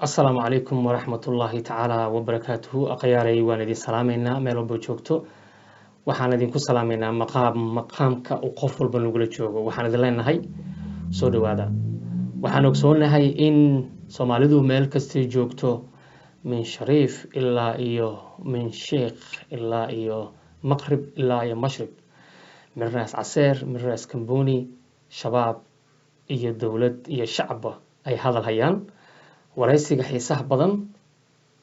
السلام عليكم ورحمة الله تعالى وبركاته أقياري والدي سلامينا ميلو بوجوكتو waxaan idinku salaameynaa maqaamka uu qof walba nagula joogo waxaan idin leenahay soo dhawaada waxaan ogsoonahay in Soomaalidu meel kasta joogto min Shariif ilaa iyo min Sheekh ilaa iyo Maghrib ilaa iyo Mashriq min Raas Caseer min Raas Kamboni shabaab iyo dawlad iyo shacab ay hadal hayaan waraysiga xiisaha badan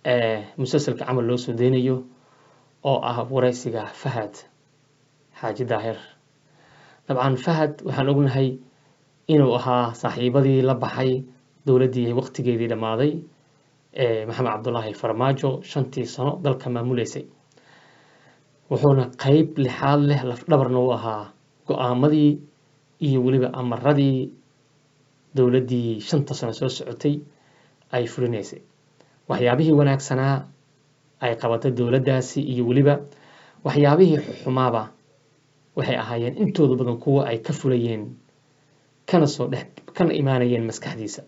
ee musalsalka camal loo soo deynayo oo ah waraysiga Fahad Xaaji Daahir dabcan Fahad waxaan ognahay inuu ahaa saaxiibadii la baxay dawladii waqtigeedii dhamaaday ee Maxamed Cabdullaahi Farmaajo 5 sano dalka maamuleysay wuxuuna qayb lixaad leh laf dhabarna u ahaa go'aamadii iyo waliba amaradii dawladii 5 sano soo socotay ay fulinaysay waxyaabihii wanaagsanaa ay qabatay dawladdaasi iyo waliba waxyaabihii xumaaba waxay ahaayeen intooda badan kuwa ay ka fulayeen kana imaanayeen maskaxdiisa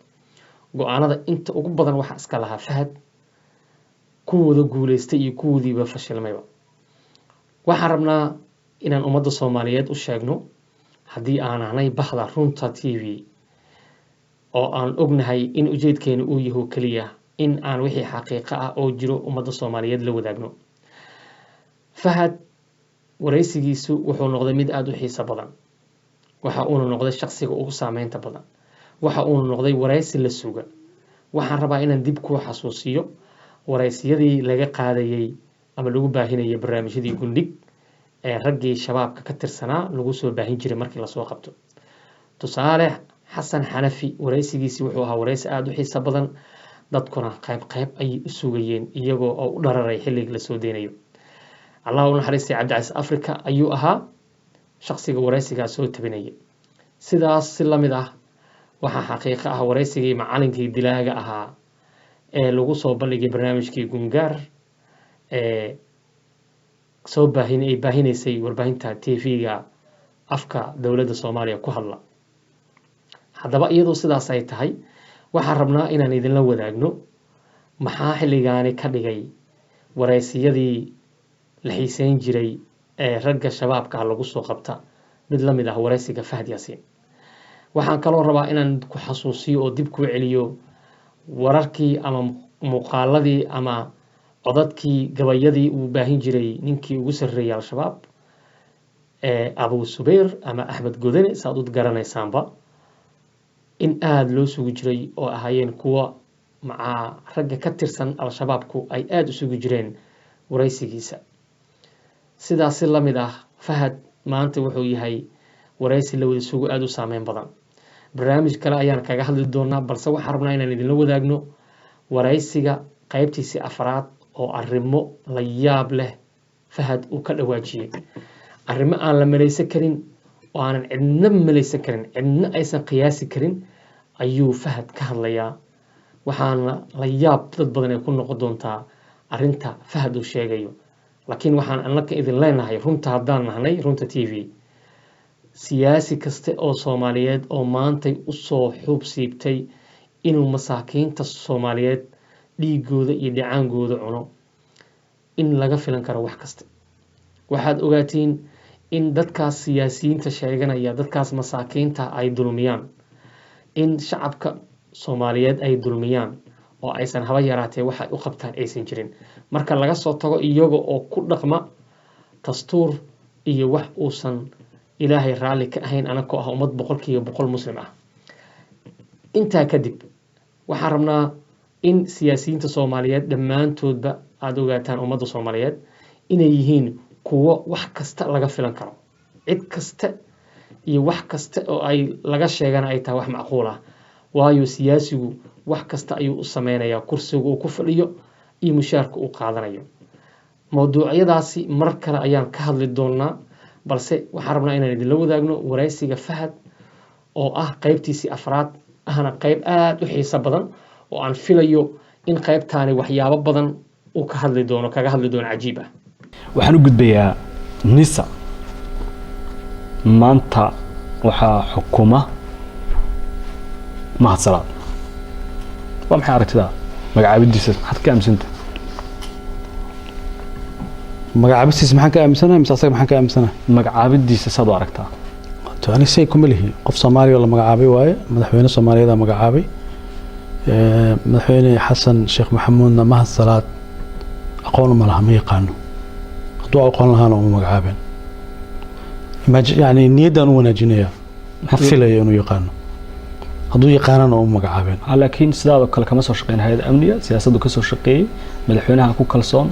go'aanada inta ugu badan waxa iska lahaa Fahad kuwooda guuleystay iyo kuwoodiiba fashilmayba waxaan rabnaa inaan ummadda Soomaaliyeed u sheegno haddii aan ahnay bahda runta TV oo aan ognahay in ujeedkeenu uu yahay kaliya in aan wixii xaqiiqo ah oo jiro ummadda Soomaaliyeed la wadaagno Fahad waraysigiisu wuxuu noqday mid aad u xiiso badan waxa uu noqday shakhsiga ugu saameynta badan waxa uu noqday waraysi la suga waxaan rabaa inaan dib ku xasuusiyo waraysiyadii laga qaadayay ama lagu baahinayay barnaamijyadii gundhig ee raggii shabaabka ka tirsanaa lagu soo baahin jiray markii la soo qabto tusaale Xasan Xanafi waraysigiisii wuxuu ahaa waraysi aad u xiiso badan dadkuna qayb ay u sugayeen iyagoo oo u dhararay xilliga la soo deynayo Allah u naxariistay Cabdicasiis Afrika ayuu ahaa shakhsiga waraysiga soo tabinayay sidaas si la mid ah waxa xaqiiqo ah waraysigii macallinkii dilaaga ahaa ee lagu soo bandhigay barnaamijkii Gungaar ee soo baahinaysay warbaahinta TV-ga afka dawladda Soomaaliya ku hadla haddaba iyadoo sidaas ay tahay waxaan rabnaa inaan idinla wadaagno maxaa xilligaani ka dhigay waraysiyadii la xiiseyn jiray ee ragga shabaabka lagu soo qabta mid la mid ah waraysiga Fahad Yaasiin waxaan kaloo rabaa inaan ku xasuusiyo oo dib ku celiyo wararkii ama muuqaaladii ama codadkii gabayadii uu baahin jiray ninkii ugu sarreeyay al-shabaab ee Abu Subayr ama Ahmed Godane saad u garanaysaanba in aad loo sugi jiray oo ahaayeen kuwa maca ragga ka tirsan al-shabaabku ay aad u sugi jireen waraysigiisa sidaas la mid ah Fahad maanta wuxuu yahay waraysi la wada sugu aad u saameyn badan barnaamij kale ayaan kaga hadli doonaa balse waxaan rabnaa inaan idinla wadaagno waraysiga qaybtiisii afraad oo arrimo la yaab leh Fahad uu ka dhawaajiyay arrimo aan la malaysan karin oo aanan cidna malaysan karin cidna aysan qiyaasi karin ayuu Fahad ka hadlayaa waxaana la yaab dad badan ay ku noqon doontaa arrinta Fahad uu sheegayo laakiin waxaan annaka idin leenahay runta haddaan nahnay runta TV siyaasi kasta oo Soomaaliyeed oo maanta u soo xuub siibtay inuu masaakiinta Soomaaliyeed dhiigooda iyo dhacaankooda cuno in laga filan karo wax kasta waxaad ogaatiin in dadkaas siyaasiyiinta sheeganaya dadkaas masaakiinta ay dulmiyaan in shacabka Soomaaliyeed ay dulmiyaan oo aysan haba yaraatee waxa u qabtaan aysan jirin marka laga soo tago iyaga oo ku dhaqma dastuur iyo wax uusan Ilaahay raali ka ahayn anako ah ummad 100% muslim ah inta kadib waxaan rabnaa in siyaasiyiinta Soomaaliyeed dhamaantoodba aad ogaataan ummadda Soomaaliyeed inay yihiin kuwa wax kasta laga filan karo cid kasta iyo wax kasta oo ay laga sheegan ay tahay wax macquul ah waayo siyaasigu wax kasta ayuu u sameeyaa kursiga uu ku fadhiyo iyo mushaarka uu qaadanayo mawduucyadaasi mar kale ayaan ka hadli doonaa balse waxaan rabnaa inaan idin la wadaagno waraysiga Fahad oo ah qaybtiisii afraad ahna qayb aad u xiiso badan oo aan filayo in qaybtaani waxyaabo badan uu kaga hadli doono cajiib ah waxaan u gudbayaa Nisa maanta waxaa xukuma Mahad Salaad waa maxay aragtida magacaabidiisa maxaad ka aaminsantahay magacaabistiisa maxaan ka aaminsanahay mise asaga maxaan ka aaminsanahay magacaabidiisa saad u aragtaa ani say kuma lihi qof Soomaaliya oo la magacaabay waaye madaxweyne Soomaaliyeed ah magacaabay madaxweyne Xasan Sheekh Maxamuudna mahad salaad aqoon ma laha ma yaqaano hadduu aqoon lahaana uma magacaabeen yani niyadan u wanaajinaya ma filayo inuu yaqaano hadduu yaqaanana uma magacaabeen laakiin sidaadoo kale kama soo shaqeyn hay'ad amniga siyaasaddu ka soo shaqeeyay madaxweynaha ku kalsoon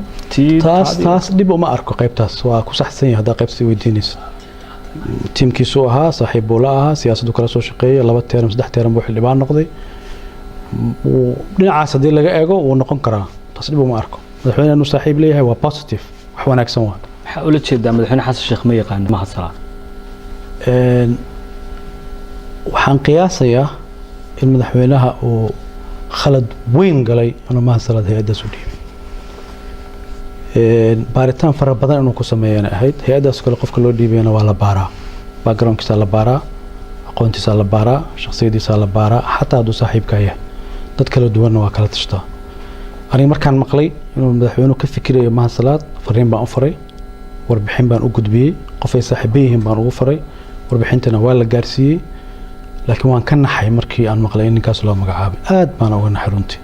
taas dib uma arko qaybtaas waa ku saxsan yahay haddaa qaybta weydiinaysa tiimkiisu ahaa saaxiib uu la ahaa siyaasaddu kala soo shaqeeyay 2 teeram 3 teeram buu xildhibaan noqday dhinacaas haddii laga eego wuu noqon karaa taas dib uma arko madaxweyne inuu saaxiib leeyahay waa positive wax wanaagsan waa waxaa ula jeedaa madaxweyne xasan sheekh ma yaqaan mahad salaad waxaan qiyaasayaa in madaxweynaha uu khalad weyn galay inuu mahad salaad hay'adaas u dhiibay baaritaan fara badan inuu ku sameeyana ahayd hay'adaas kale qofka loo dhiibayna waa la baaraa backgroundkiisa la baaraa aqoontiisa la baaraa shakhsiyadiisa la baaraa xataa hadduu saaxiibka yahay dad kala duwanna waa kala tashtaa aniga markaan maqlay inuu madaxweynuhu ka fikirayo mahad salaad fariin baan u faray warbixin baan u gudbiyey qof ay saaxiibo yihiin baan ugu faray warbixintana waa la gaarsiiyey laakiin waan ka naxay markii aan maqlay in ninkaas loo magacaabay aad baan uga naxay runtii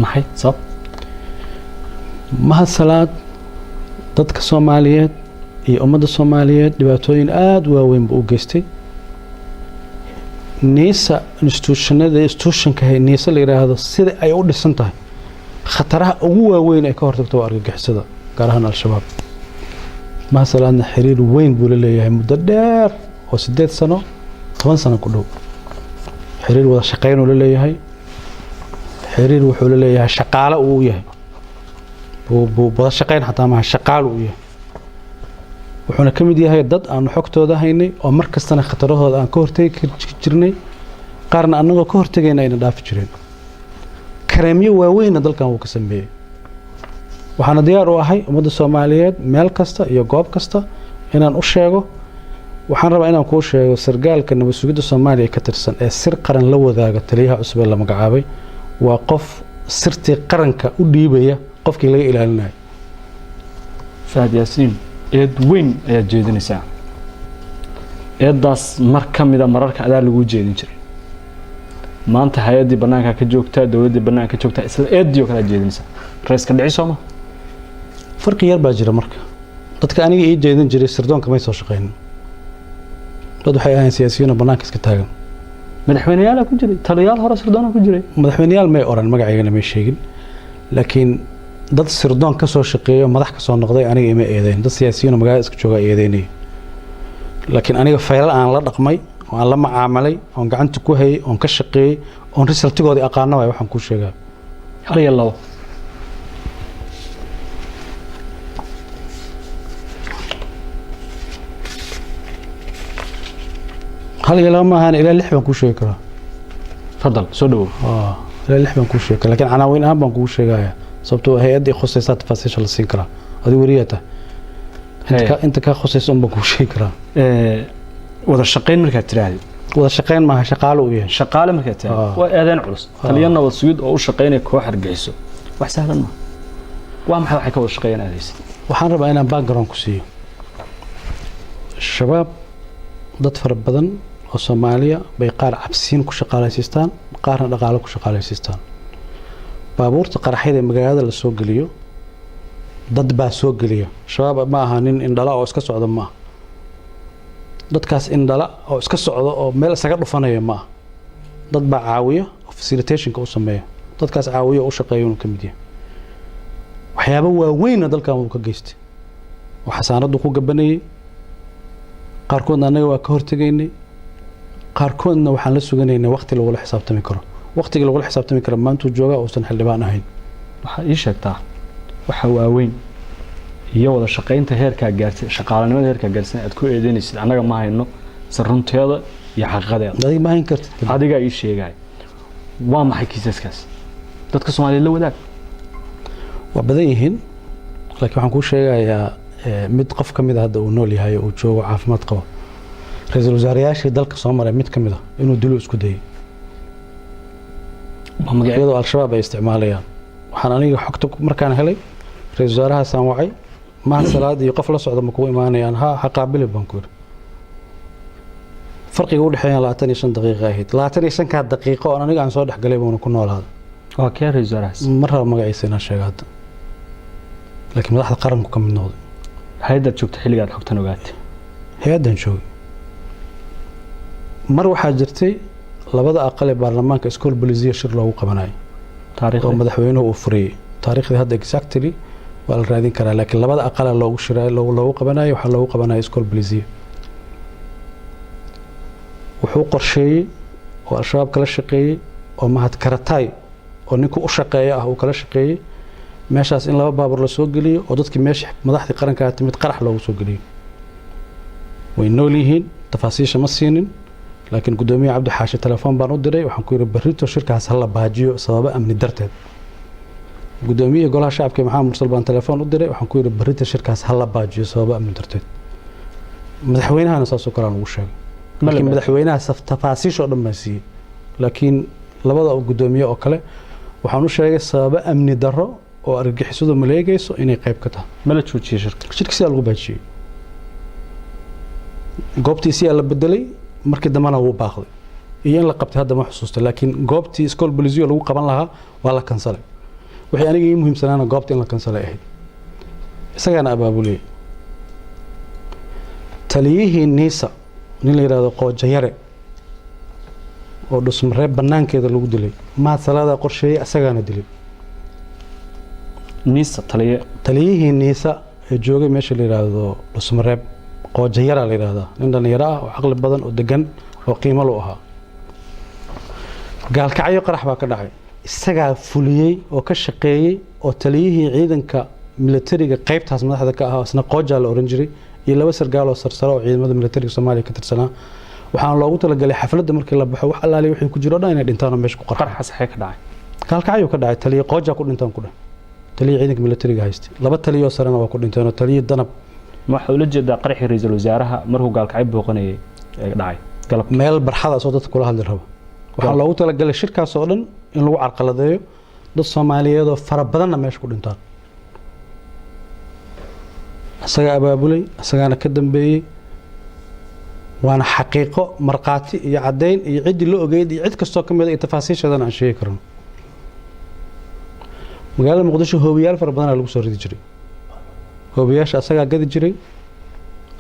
maxay sabab mahad salaad dadka Soomaaliyeed iyo ummadda Soomaaliyeed dhibaatooyin aad u waaweyn buu u geystay niisa institutionka niisa la yiraahdo sida ay u dhisan tahay khataraha ugu waaweyn ay ka hortagto argagixisada gaar ahaan al-shabaab mahad salaadna xiriir weyn buu la leeyahay muddo dheer oo 8 sano 10 sano ku dhow xiriir wada shaqeyn uu la leeyahay xiriir wuxuu la leeyahay shaqaale uu yahay buu wada shaqeyn xataa ma shaqaale uu yahay wuxuuna ka mid yahay dad aan xogtooda haynay oo mar kastana khatarahooda aan ka hortagi jirnay qaarna annagoo ka hortagayna ayna dhaafi jireen kareemyo waaweyn dalkan uu ka sameeyay waxaana diyaar u ahay ummadda Soomaaliyeed meel kasta iyo goob kasta inaan u sheego waxaan rabaa inaan kuu sheego sargaalka nabad sugidda Soomaaliya ka tirsan ee sir qaran la wadaaga taliyaha cusub ee la magacaabay waa qof sirtii qaranka u dhiibaya qofkii laga ilaalinayo Fahad Yaasiin eed weyn ayaa jeedinaysaa eedaas mar ka mid ah mararka adaa lagu jeedin jiray maanta hay'adii banaanka ka joogta dawladii banaanka ka joogta isla eediyo kala jeedinaysaa raiiska dhici Soomaa farqi yar baa jira marka dadka aniga ii jeedin jiray sirdoonka may soo shaqeyn dad waxay ahayn siyaasiyiin banaanka iska taagan madaxweynayaal ku jiray taliyaal hore sirdoon ku jiray madaxweynayaal may oran magaceygana may sheegin laakiin dad sirdoon ka soo shaqeeyo madax ka soo noqday aniga ima eedeyn dad siyaasiyiin magaalada iska jooga eedeynay laakiin aniga faylal aan la dhaqmay oo aan la macaamalay oo gacanta ku hayay oo ka shaqeeyay oo resultigooda aqaano way waxaan ku sheegaa hal iyo labo hal iyo labo ma ahan ilaa 6 baan ku sheegi karaa fadal soo dhawo ilaa 6 baan ku sheegi karaa laakiin anaawin aan baan ku sheegayaa sababtoo hay'adii khusaysa tafaasiisha la siin karaa adi wariyata inta ka khusaysa un baan ku sheegi karaa wada shaqeyn markaad tiraahdo wada shaqeyn maaha shaqaale u yahay shaqaale markaad tiraahdo waa aadaan culus taliyana wada sugid oo u shaqeynay koox argayso wax sahlan ma waa maxay waxa ka wada shaqeynaysaa waxaan rabaa inaan background ku siiyo shabaab dad fara badan oo Soomaaliya bay qaar cabsiin ku shaqaalaysiistaan qaarna dhaqaale ku shaqaalaysiistaan baabuurta qaraxyada magaalada la soo galiyo dad baa soo galiya shabaab ma aha nin indhala oo iska socda ma dadkaas indhala oo iska socda oo meel isaga dhufanaya ma dad baa caawiya facilitationka u sameeya dadkaas caawiya oo shaqeeyo inuu ka mid yahay waxyaabo waaweyn dalkan uu ka geystay waxa saanadu ku gabanayay qaarkoodna anaga waa ka hortagaynay qaarkoodna waxaan la suganaynay waqti lagu la xisaabtami karo waqtiga lagu la xisaabtami karo maanta uu jooga oo san xildhibaan ahayn waxa ii sheegtaa waxa waaweyn iyo wada shaqeynta heerka gaartay shaqaalanimada heerka gaarsan aad ku eedeynaysid anaga ma hayno sarunteeda iyo xaqadeeda adiga ma hayn kartid adiga ii sheegay waa maxay kiisaskaas dadka Soomaaliyeed la wadaag waa badan yihiin laakiin waxaan ku sheegayaa mid qof kamid ah hadda uu nool yahay oo joogo caafimaad qabo ra'iisul wasaarayaashii dalka soo maray mid kamid ah inuu dilo isku dayay iyadoo al-shabaab ay isticmaalayaan waxaan aniga xogta markaan helay ra-iisul wasaarahaasaan wacay mahad salaad iyo qof la socda ma kugu imaanayaan ha qaabili baan ku yidhi farqiga u dhexeeya 25 daqiiqo ahayd 25 daqiiqo oo aniga aan soo dhex galay baan ku noolaaday waa kee ra-iisul wasaarahaas mar raba magaciisa inaan sheego hadda laakiin madaxda qaranku ka mid noqday hay-adaad joogta xilligaad xogtan ogaatay hay-adan joogay mar waxaa jirtay labada aqal ee baarlamaanka iskool bolisiya shir loogu qabanayo taariikhda oo madaxweynuhu uu furiyey taariikhdii hadda exactly waa la raadin karaa laakiin labada aqal loogu shiray loogu qabanayo waxaa loogu qabanayo iskool bolisiya wuxuu qorsheeyey oo al-shabaab kala shaqeeyey oo mahad karatay oo ninku u shaqeeya ah uu kala shaqeeyey meeshaas in laba baabuur la soo geliyo oo dadkii meesha madaxdii qaranka timid qarax loogu soo geliyo way nool yihiin tafaasiisha ma siinin laakiin gudoomiyaha cabdi xaashi telefoon baan u diray waxaan ku yiri barrito shirkaas hal la baajiyo sababo amni darteed gudoomiyaha golaha shacabka maxamed mursal baan telefoon u diray waxaan ku yiri barrito shirkaas hal la baajiyo sababo amni darteed madaxweynahana saasoo kale aan ugu sheegay laakiin madaxweynaha tafaasiisha oo dhan baan siiyey laakiin labada gudoomiye oo kale waxaan u sheegay sababo amni darro oo argagixisadu maleegayso inay qayb ka tahay ma la joojiyey shirkiisa lagu baajiyey goobtiisii la bedelay markii dambana wuu baaqday iyo in la qabtay hadda ma xusuusta laakiin goobtii iskool bolisiyo lagu qaban lahaa waa la kansalay wixii aniga ii muhiimsanaana goobta in la kansalay ahayd isagaana abaabuliyey taliyihii niisa nin la yidhaahdo qoojayare oo dhusmareeb banaankeeda lagu dilay mahad salaada qorsheeyey isagaana dilay niisa taliyihii niisa ee joogay meesha la yidhaahdo dhusmareeb qoojayara la yidhaahdaa nin dhalinyaro ah oo caqli badan oo degan oo qiimo lu ahaa gaalkacyo qarax baa ka dhacay isagaa fuliyey oo ka shaqeeyey oo taliyihii ciidanka militariga qaybtaas madaxda ka ahaa isna qoojaa la oran jiray iyo laba sargaal oo sarsaro oo ciidamada militariga Soomaaliya ka tirsanaa waxaan loogu talagalay xafladda markii la baxo wax allaale wixii ku jiro dhan inay dhintaan oo meesha ku qarxaan qarax saxay ka dhacay gaalkacyo ka dhacay taliye qooja ku dhintaan ku dhahay taliye ciidanka militariga haystay laba taliye oo sarana waa ku dhinteen oo taliye danab waxa uu la jeedaa qaraxii ra'iisul wasaaraha markuu gaalkacyo booqanayay ee dhacay galab meel barxada soo dadka kula hadli rabo waxaan loogu talagalay shirkaas oo dhan in lagu carqaladeeyo dad Soomaaliyeed oo fara badanna meesha ku dhintaan asaga abaabulay asagana ka dambeeyay waana xaqiiqo marqaati iyo cadeyn iyo cid loo ogeyd iyo cid kasto kamid ah tafaasiishadan aan sheegi karno magaalada muqdisho hoobiyaal fara badan lagu soo ridi jiray hoobiyaasha asaga gadi jiray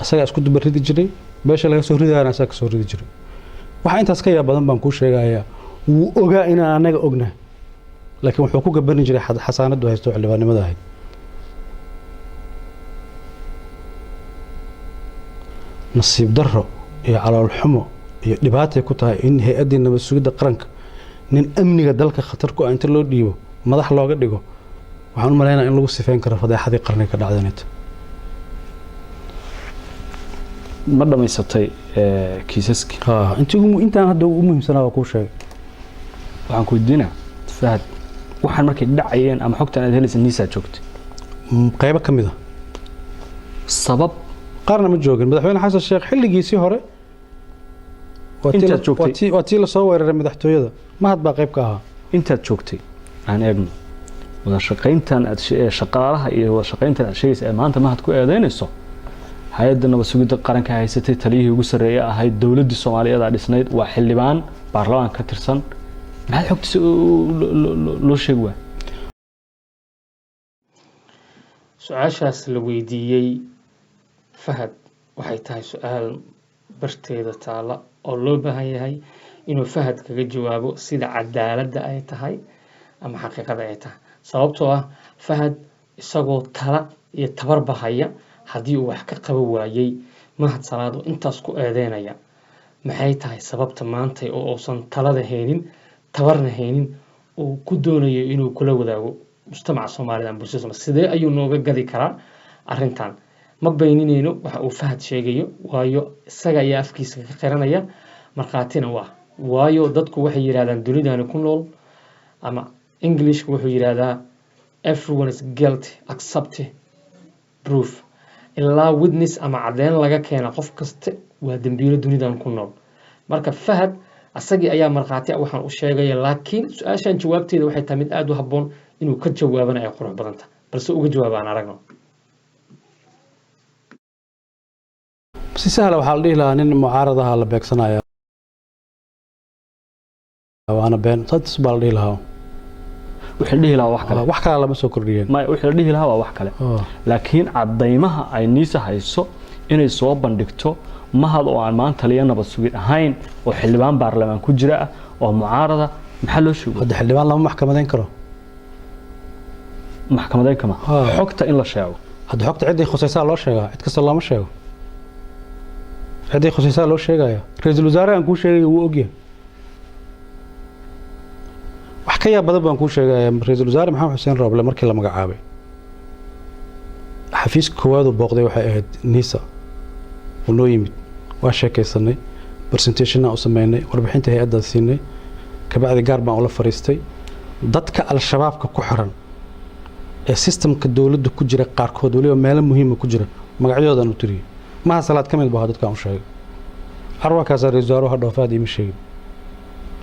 asaga isku dubar ridi jiray beesha laga soo ridaana asaga ka soo ridi jiray waxa intaas ka yaab badan baan ku sheegayaa wuu ogaa in anaga ogna laakiin wuxuu ku gaban jiray xasaanadu haysto xildhibaanimada ahayd nasiib darro iyo calool xumo iyo dhibaato ku tahay in hay'adda nabad sugidda qaranka nin amniga dalka khatar ku ah inta loo dhiibo madax looga dhigo waxaan u maleynayaa in lagu sifeyn karo fadeexadii qarniga ka dhacdaynta ma dhamaysatay kiisaskii intaan hadda ugu muhiimsanaa waa kuu sheegay waxaan ku weydiinaa fahad waxaan markay dhacayeen ama xogtan aad helaysa niisaa joogtay qaybo ka mid ah sabab qaarna ma joogin madaxweyne xasan sheekh xilligiisii hore waa tii la soo weeraray madaxtooyada mahad baa qayb ka ahaa intaad joogtay aan eegno wada shaqayntan aad shaqaalaha iyo wada shaqayntan aad sheegaysa ee maanta mahad ku eedeynayso hay'adda nabad sugidda qaranka haysatay taliyihii ugu sarreeyay ahayd dawladdii Soomaaliyeed ee dhisnayd waa xildhibaan baarlamaanka ka tirsan maxay xogtiisa loo sheegi waa su-aashaas la weydiiyey fahad waxay tahay su-aal barteeda taala oo loo baahan yahay inuu fahad kaga jawaabo sida cadaaladda ay tahay ama xaqiiqada ay tahay sababtoo ah fahad isagoo tala iyo tabarba haya haddii uu wax ka qaban waayey mahad salaad oo intaas ku eedeynaya maxay tahay sababta maanta oo uusan talada haynin tabarna haynin uu ku doonayo inuu kula wadaago mujtamaca Soomaalida ama bulshada Soomaaliyeed sidee ayuu nooga gadi karaa arrintan ma beeninayno waxa uu fahad sheegayo waayo isaga ayaa afkiisa ka qiranaya marqaatina waayo dadku waxay yiraahdaan dunidani ku nool ama English wuxuu yiraahdaa everyone is guilty except proof ilaa witness ama cadeyn laga keena qof kasta waa dambiilo dunidan ku nool marka fahad asagii ayaa markhaati ah waxaan u sheegaya laakiin su-aashan jawaabteeda waxay tahay mid aad u habboon inuu ka jawaabana ay qurux badan tahay balse uga jawaaba aan aragno si sahla waxaa la dhihi lahaa nin mucaaradaha la beegsanaya waana been sadis baa la dhihi lahaa wixii dhihi lahaa wax kale wax kale lama soo kordhiyeen ma wixii dhihi lahaa waa wax kale laakiin cadaymaha ay niisa hayso inay soo bandhigto mahad oo aan maanta taliya nabad sugid ahayn oo xildhibaan baarlamaan ku jira ah oo mucaarada maxaa loo sheegay hadda xildhibaan lama maxkamadeyn karo maxkamadeyn kama xogta in la sheego hadda xogta ciddii khusaysaa loo sheegaa cid kasta looma sheego ciddii khusaysaa loo sheegaya ra-iisul wasaare aan kuu sheegay wuu ogyahay wax ka yaab badan baan kuu sheegaya ra-iisul wasaare maxamed xuseen rooble markii la magacaabay xafiiska koowaad uu booqday waxay ahayd niisa uu noo yimid waa sheekaysanay presentationaa u sameynay warbixinta hay-addaas siinay kabacdi gaar baan ula fariistay dadka al-shabaabka ku xiran ee sistamka dowladda ku jira qaarkood waliba meelo muhiima ku jira magacyadoodan u tiriyey maha salaad ka mid baa dadkaan u sheegay carwakaasaa ra-iisul wasaaruhu ha dhoofaad iima sheegin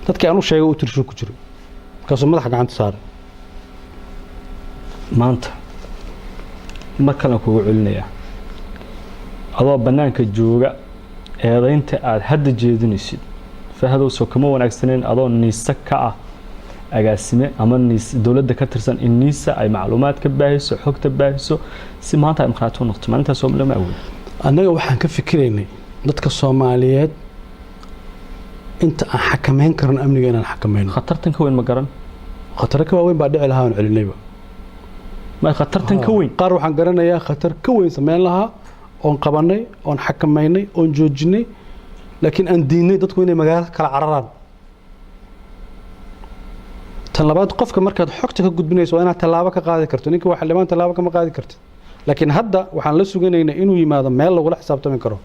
dadkii aan u sheegay u tirshuu ku jiro markaasuu madaxa gacanta saaray maanta mar kale kugu celinayaa adoo bannaanka jooga eedaynta aad hadda jeedinaysid fahdow soo kama wanaagsaneyn adoo niisa ka ah agaasime ama dowladda ka tirsan in niisa ay macluumaad ka baahiso xogta baahiso si maanta ay markhaati u noqoto maalintaas oo lama awood annaga waxaan ka fikiraynay dadka Soomaaliyeed inta aan xakameyn karin amniga inaan xakameyno khatartan ka weyn ma garan khatar ka weyn baa dhici lahaa aan celinayba ma khatartan ka weyn qaar waxaan garanayaa khatar ka weyn sameyn lahaa oon qabanay oon xakameynay oon joojinay laakiin aan diinay dadku inay magaalada kala cararaan tan labaad qofka markaad xogta ka gudbinayso waa inaad tallaabo ka qaadi karto ninka waxa xildhibaan tallaabo kama qaadi kartid laakiin hadda waxaan la suganaynaa inuu yimaado meel lagu la xisaabtami karo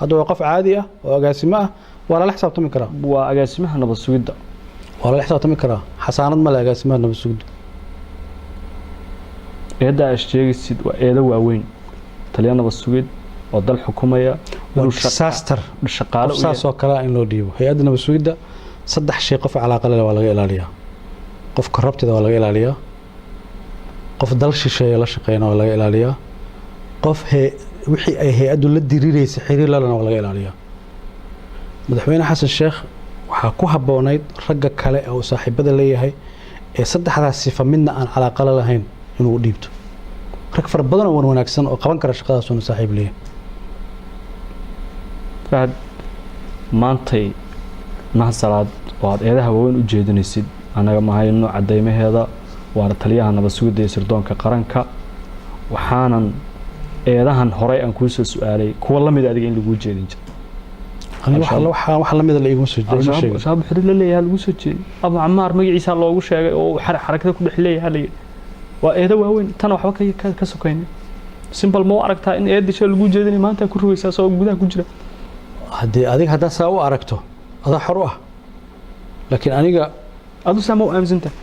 hadda waa qof caadi ah oo agaasimo ah waa la xisaabtami karaa waa agaasimaha nabad sugidda waa la xisaabtami karaa xasaanad ma leh agaasimaha nabad sugidda eedda aad sheegaysid waa eedo waaweyn taliya nabad sugid oo dal xukumaya disaster shaqaale saas oo kale in loo dhiibo hay-adda nabad sugidda saddex shay qof calaaqa leh waa laga ilaaliyaa qof korruptida waa laga ilaaliyaa qof dal shisheeye la shaqeeyna waa laga ilaaliyaa qof wixii ay hay-addu la diriiraysa xiriir lalana waa laga ilaaliyaa madaxweyne xasan sheekh waxaa ku habboonayd ragga kale oo saaxiibada leeyahay ee saddexdaas sifa midna aan calaaqa la lahayn inuu u dhiibto rag fara badan oo wanaagsan oo qaban kara shaqadaas oo saaxiib leeyahay fahad maantay mahasalaad oo aad eedaha waaweyn u jeedinaysid anaga ma hayno cadaymaheeda waana taliyaha nabad sugidda iyo sirdoonka qaranka waxaanan eedahan horey aan kuu soo su-aalay kuwa la mid adiga in lagu jeedin jiro wax la mid la iguma soo jeedin shaab xiriir la leeyahay lagu soo jeedin abu camaar magaciisa loogu sheegay oo xarakada ku dhex leeyahay waa eedo waaweyn tan waxba ka sokaynay simple ma aragtaa in eedisha lagu jeedinay maanta ku rugaysaa soo gudaha ku jira hadii adiga hadaa saa u aragto adaa xor u ah laakiin aniga adu sama u aaminsantahay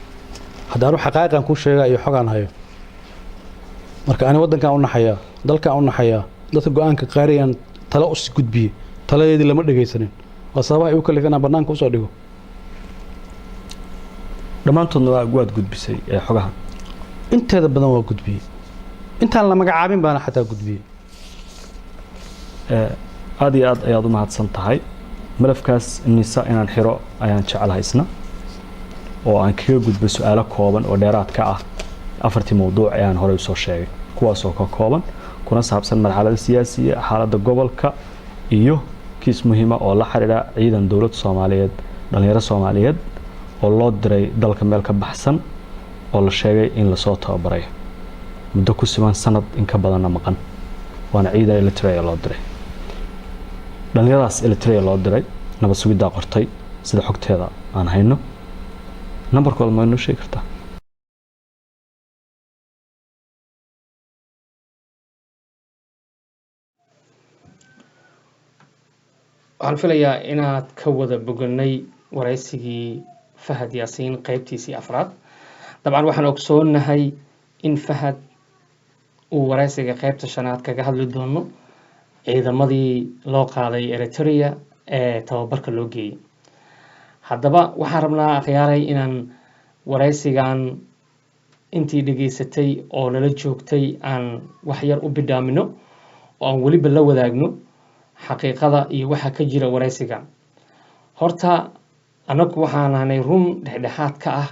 haddaan u xaqaaqiqan kuu sheegaa iyo xogaan hayo marka ani waddankaan u naxayaa dalkaan u naxayaa dadka go-aanka qaariyaan tala usi gudbiyey taladeedii lama dhegaysanin waa sababaha igu kalif inaan bannaanka usoo dhigo dhammaantoodna waad gudbisay xogahan inteeda badan waa gudbiyey intaan la magacaabin baana xataa gudbiyey aad iyo aad ayaad u mahadsan tahay malafkaas nisa inaan xiro ayaan jecelahay isna oo aan kaga gudbo su-aalo kooban oo dheeraad ka ah afartii mawduuc ee aan horey usoo sheegay kuwaasoo ka kooban kuna saabsan marxalada siyaasiya xaaladda gobolka iyo kiis muhiima oo la xiriira ciidan dowladda Soomaaliyeed dhalinyaro Soomaaliyeed oo loo diray dalka meel ka baxsan oo la sheegay in la soo tababaray muddo ku siman sanad in ka badan maqan waana ciidan Eritrea loo diray dhalinyaradaas Eritrea loo diray nabad sugidda qortay sida xogteeda aan hayno nambarkooda ma inoo sheegi kartaa waxaan filayaa inaad ka wada boganay waraysigii Fahad Yaasiin qaybtiisii afraad dabcan waxaan ogsoonahay in Fahad uu waraysiga qaybta shanaad kaga hadli doono ciidamadii loo qaaday Eritrea ee tababarka loo geeyay haddaba waxaan rabnaa akhyaaray inaan waraysigan intii dhegaysatay oo nala joogtay aan wax yar u bidhaamino oo aan weliba la wadaagno xaqiiqada iyo waxa ka jira waraysigan. horta annagu waxaan nahnay run dhexdhexaad ka ah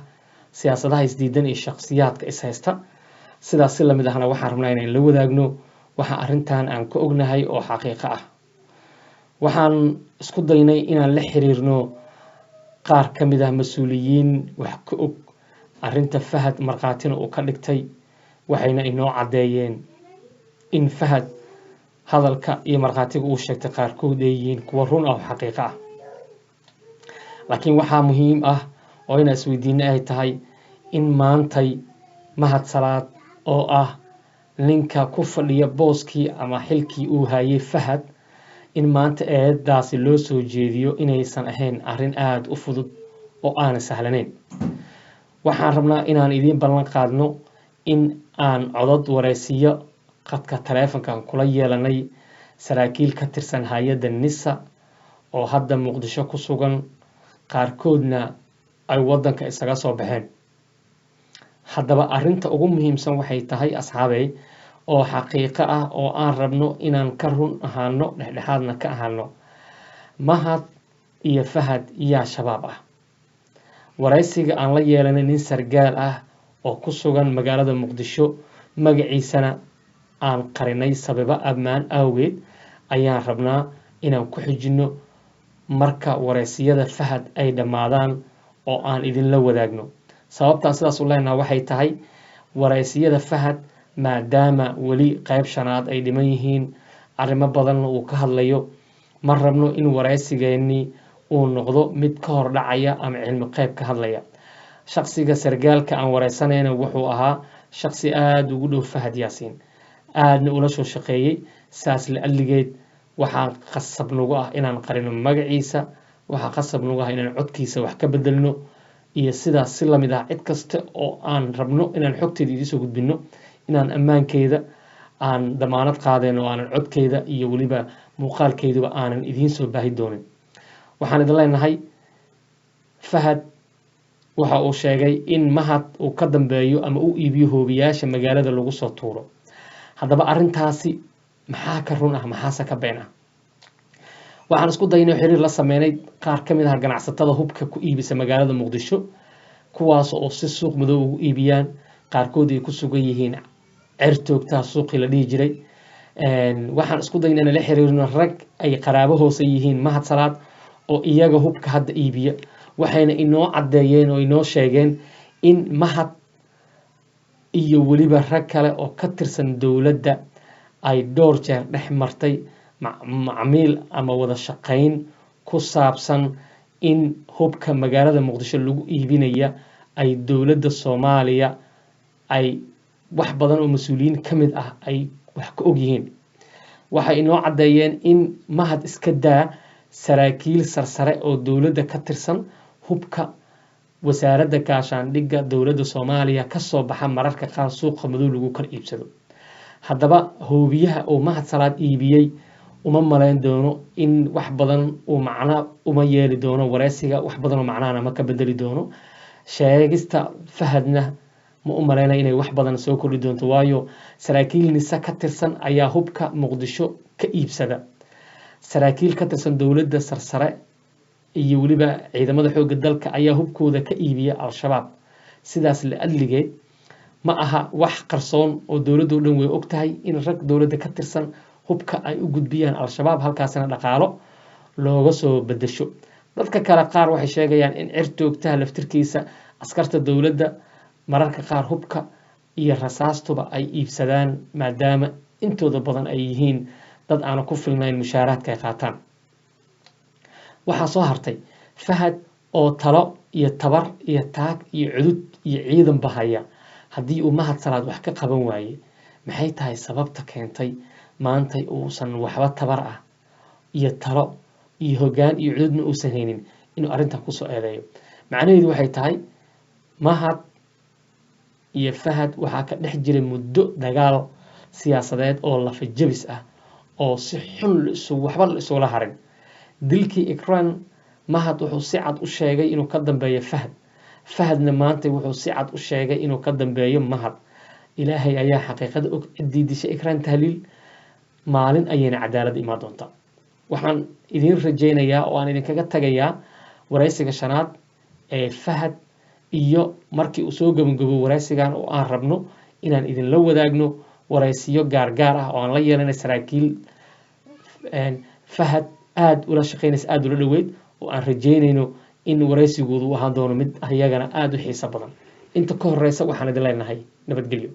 siyaasadaha isdiidan iyo shakhsiyaadka is haysta, sidaas si lamid ahna waxaan rabnaa inaan la wadaagno waxa arrintan aan ka ognahay oo xaqiiqo ah. waxaan isku daynay inaan la xiriirno qaar ka mid ah mas-uuliyiin wax ka og arrinta Fahad, markhaatina uu ka dhigtay, waxayna inoo caddeeyeen in Fahad hadalka iyo markhaatiga uu sheegtay qaarkood ay yihiin kuwa run ah oo xaqiiqo ah. laakiin waxaa muhiim ah oo inaan isweydiino ay tahay in maantay Mahad Salaad oo ah ninka ku fadhiya booskii ama xilkii uu hayay Fahad, in maanta eedaasi loo soo jeediyo inaysan ahayn arrin aada u fudud oo aan sahlanayn. waxaan rabnaa inaan idiin ballan qaadno in aan codad waraysiyo khadka taleefankan kula yeelanay saraakiil ka tirsan hay-adda NISA oo hadda Muqdisho ku sugan, qaarkoodna ay waddanka isaga soo baxeen. haddaba arrinta ugu muhiimsan waxay tahay asxaabey oo xaqiiqo ah oo aan rabno inaan ka run ahaano, dhexdhexaadna ka ahaano. Mahad iyo Fahad yaa shabaab ah. waraysiga aan la yeelanay nin sargaal ah oo ku sugan magaalada Muqdisho, magaciisana aan qarinay sababa ammaan awgeed, ayaan rabnaa inaan ku xijino marka waraysiyada Fahad ay dhammaadaan oo aan idinla wadaagno. sababtaan sidaas u leenahay waxay tahay waraysiyada Fahad maadaama weli qayb shanaad ay dhiman yihiin, arrimo badanna uu ka hadlayo, ma rabno in waraysigeennii uu noqdo mid ka hor dhacaya ama cilmi qayb ka hadlaya. shakhsiga sargaalka aan waraysanayna wuxuu ahaa shakhsi aada ugu dhow Fahad Yaasiin, aadna ula soo shaqeeyey. saas la-aligeed waxaa qasab nagu ah inaan qarino magaciisa, waxaa qasab nagu ah inaan codkiisa wax ka bedelno, iyo sidaas si lamid ah cid kasta oo aan rabno inaan xogteeda idiisoo gudbino, inaan ammaankeeda aan damaanad qaadeen oo aanan codkeeda iyo weliba muuqaalkeeduba aanan idiin soo baahi doonin. waxaan idin leenahay Fahad waxa uu sheegay in Mahad uu ka dambeeyo ama uu iibiyo hoobiyaasha magaalada lagu soo tuuro. haddaba arrintaasi maxaa ka run ah, maxaase ka been ah? waxaan isku daynay xiriir la sameynay qaar ka mid ah ganacsatada hubka ku iibisa magaalada Muqdisho, kuwaas oo si suuq madow ugu iibiyaan, qaarkood ay ku sugan yihiin cirtoogta suuqii la dhihi jiray. waxaan isku daynay inaan la xiriirno rag ay qaraabo hoose yihiin Mahad Salaad oo iyaga hubka hadda iibiya, waxayna inoo caddeeyeen oo inoo sheegeen in Mahad iyo weliba rag kale oo ka tirsan dowladda ay dhowr jeer dhex martay macmiil ama wada shaqayn ku saabsan in hubka magaalada Muqdisho lagu iibinaya ay dowladda Soomaaliya ay wax badan oo mas-uuliyiin ka mid ah ay wax ka og yihiin. waxay inoo caddeeyeen in Mahad iska daa saraakiil sarsare oo dowladda ka tirsan hubka wasaaradda gaashaandhigga dowladda Soomaaliya ka soo baxa mararka qaar suuqa madow lagu kala iibsado. haddaba hoobiyaha oo Mahad Salaad iibiyey uma malayn doono in wax badan uu macna uma yeeli doono waraysiga, wax badan oo macnaana ma ka bedeli doono. sheegista Fahadna ma u malaynaya inay wax badan soo kordhi doonto, waayo saraakiil NISA ka tirsan ayaa hubka Muqdisho ka iibsada. saraakiil ka tirsan dowladda sarsare iyo weliba ciidamada xoogga dalka ayaa hubkooda ka iibiya al-shabaab. sidaas la-aligeed ma aha wax qarsoon oo dowladda oo dhan way og tahay in rag dowladda ka tirsan hubka ay u gudbiyaan al-shabaab, halkaasina dhaqaalo looga soo bedesho. dadka kale qaar waxay sheegayaan in cirtoogtaha laftirkiisa askarta dowladda mararka qaar hubka iyo rasaastuba ay iibsadaan, maadaama intooda badan ay yihiin dad aana ku filnayn mushaaraadka ay qaataan. waxaa soo hartay Fahad oo talo iyo tabar iyo taag iyo cudud iyo ciidan bahaya. haddii uu Mahad Salaad wax ka qaban waaye, maxay tahay sababta keentay maanta uusan waxba tabar ah iyo talo iyo hoggaan iyo cududna uusan haynin inuu arrintan kusoo eedeeyo? macnaheedu waxay tahay Mahad iyo Fahad waxaa ka dhex jiray muddo dagaal siyaasadeed oo lafa jabis ah oo si xun waxba la isula harin. dilkii Ikran mahad wuxuu si cad u sheegay inuu ka dambeeyo fahadna maanta wuxuu si cad u sheegay inuu ka dambeeyo mahad ilaahay ayaa xaqiiqada og ciddii dishay ikraan tahliil maalin ayayna cadaalad imaan doontaa waxaan idin rajaynayaa oo aan idinkaga tagayaa waraysiga shanaad ee fahad iyo markii uu soo gabagabo waraysigan oo aan rabno inaan idinla wadaagno waraysiyo gaargaar ah oo aan la yeelanay saraakiil fahad aada ula shaqaynaysa aada ula dhoweyd oo aan rajaynayno in waraysigoodu u ahaan doono mid ayagana aada u xiiso badan inta ka horeysa waxaan idin leenahay nabadgelyo